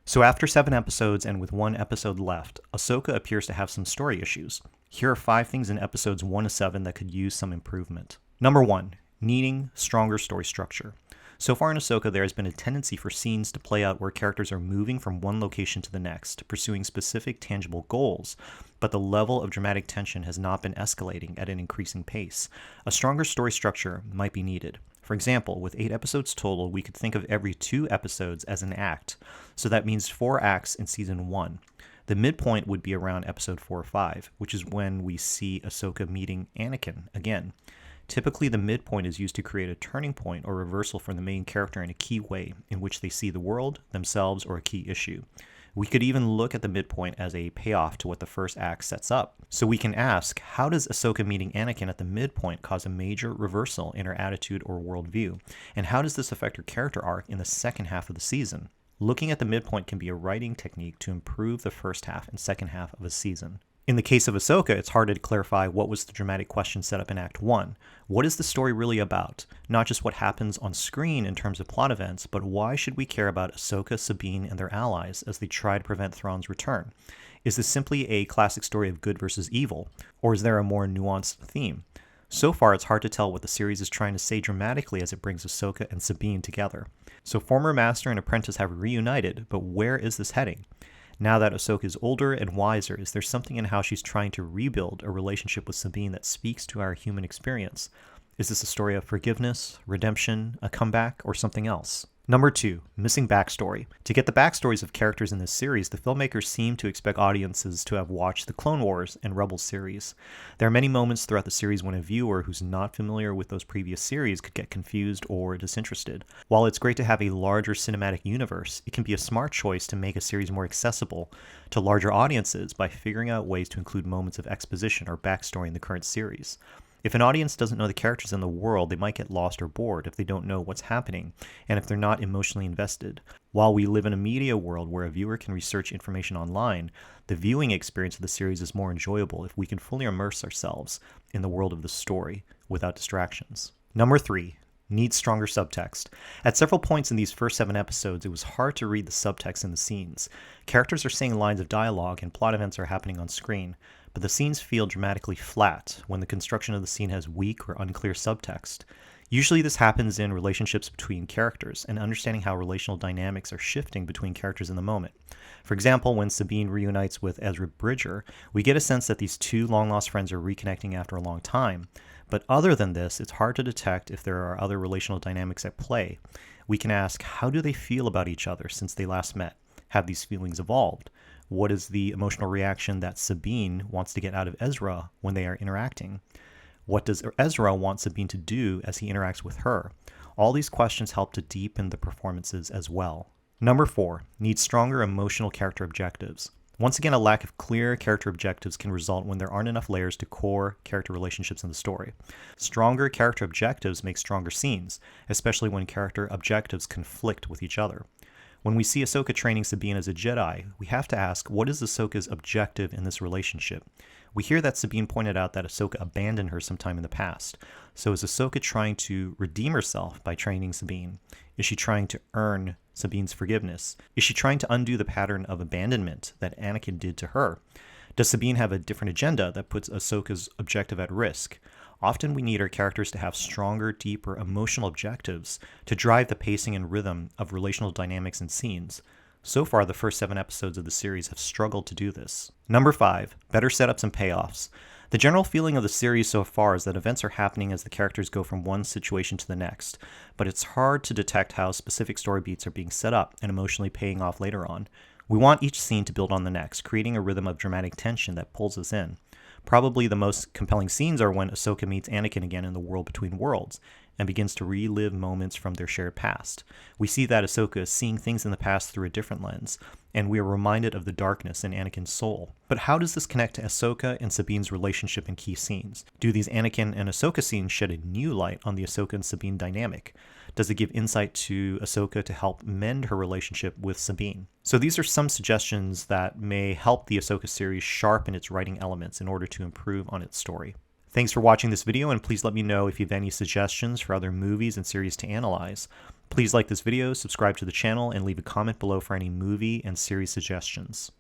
So after 7 episodes and with 1 episode left, Ahsoka appears to have some story issues. Here are 5 things in episodes 1 to 7 that could use some improvement. Number 1, needing stronger story structure. So far in Ahsoka, there has been a tendency for scenes to play out where characters are moving from one location to the next, pursuing specific tangible goals, but the level of dramatic tension has not been escalating at an increasing pace. A stronger story structure might be needed. For example, with 8 episodes total, we could think of every 2 episodes as an act, so that means 4 acts in season 1. The midpoint would be around episode 4 or 5, which is when we see Ahsoka meeting Anakin again. Typically, the midpoint is used to create a turning point or reversal for the main character in a key way in which they see the world, themselves, or a key issue. We could even look at the midpoint as a payoff to what the first act sets up. So we can ask, how does Ahsoka meeting Anakin at the midpoint cause a major reversal in her attitude or worldview? And how does this affect her character arc in the second half of the season? Looking at the midpoint can be a writing technique to improve the first half and second half of a season. In the case of Ahsoka, it's hard to clarify what was the dramatic question set up in Act 1. What is the story really about? Not just what happens on screen in terms of plot events, but why should we care about Ahsoka, Sabine, and their allies as they try to prevent Thrawn's return? Is this simply a classic story of good versus evil, or is there a more nuanced theme? So far, it's hard to tell what the series is trying to say dramatically as it brings Ahsoka and Sabine together. So former master and apprentice have reunited, but where is this heading? Now that Ahsoka is older and wiser, is there something in how she's trying to rebuild a relationship with Sabine that speaks to our human experience? Is this a story of forgiveness, redemption, a comeback, or something else? Number 2, missing backstory. To get the backstories of characters in this series, the filmmakers seem to expect audiences to have watched the Clone Wars and Rebels series. There are many moments throughout the series when a viewer who's not familiar with those previous series could get confused or disinterested. While it's great to have a larger cinematic universe, it can be a smart choice to make a series more accessible to larger audiences by figuring out ways to include moments of exposition or backstory in the current series. If an audience doesn't know the characters in the world, they might get lost or bored if they don't know what's happening, and if they're not emotionally invested. While we live in a media world where a viewer can research information online, the viewing experience of the series is more enjoyable if we can fully immerse ourselves in the world of the story without distractions. Number 3, needs stronger subtext. At several points in these first 7 episodes, it was hard to read the subtext in the scenes. Characters are saying lines of dialogue and plot events are happening on screen, but the scenes feel dramatically flat when the construction of the scene has weak or unclear subtext. Usually this happens in relationships between characters and understanding how relational dynamics are shifting between characters in the moment. For example, when Sabine reunites with Ezra Bridger, we get a sense that these 2 long-lost friends are reconnecting after a long time. But other than this, it's hard to detect if there are other relational dynamics at play. We can ask, how do they feel about each other since they last met? Have these feelings evolved? What is the emotional reaction that Sabine wants to get out of Ezra when they are interacting? What does Ezra want Sabine to do as he interacts with her? All these questions help to deepen the performances as well. Number 4, needs stronger emotional character objectives. Once again, a lack of clear character objectives can result when there aren't enough layers to core character relationships in the story. Stronger character objectives make stronger scenes, especially when character objectives conflict with each other. When we see Ahsoka training Sabine as a Jedi, we have to ask, what is Ahsoka's objective in this relationship? We hear that Sabine pointed out that Ahsoka abandoned her sometime in the past. So is Ahsoka trying to redeem herself by training Sabine? Is she trying to earn Sabine's forgiveness? Is she trying to undo the pattern of abandonment that Anakin did to her? Does Sabine have a different agenda that puts Ahsoka's objective at risk? Often we need our characters to have stronger, deeper emotional objectives to drive the pacing and rhythm of relational dynamics and scenes. So far, the first 7 episodes of the series have struggled to do this. Number 5, better setups and payoffs. The general feeling of the series so far is that events are happening as the characters go from one situation to the next, but it's hard to detect how specific story beats are being set up and emotionally paying off later on. We want each scene to build on the next, creating a rhythm of dramatic tension that pulls us in. Probably the most compelling scenes are when Ahsoka meets Anakin again in the world between worlds and begins to relive moments from their shared past. We see that Ahsoka is seeing things in the past through a different lens, and we are reminded of the darkness in Anakin's soul. But how does this connect to Ahsoka and Sabine's relationship in key scenes? Do these Anakin and Ahsoka scenes shed a new light on the Ahsoka and Sabine dynamic? Does it give insight to Ahsoka to help mend her relationship with Sabine? So these are some suggestions that may help the Ahsoka series sharpen its writing elements in order to improve on its story. Thanks for watching this video, and please let me know if you have any suggestions for other movies and series to analyze. Please like this video, subscribe to the channel, and leave a comment below for any movie and series suggestions.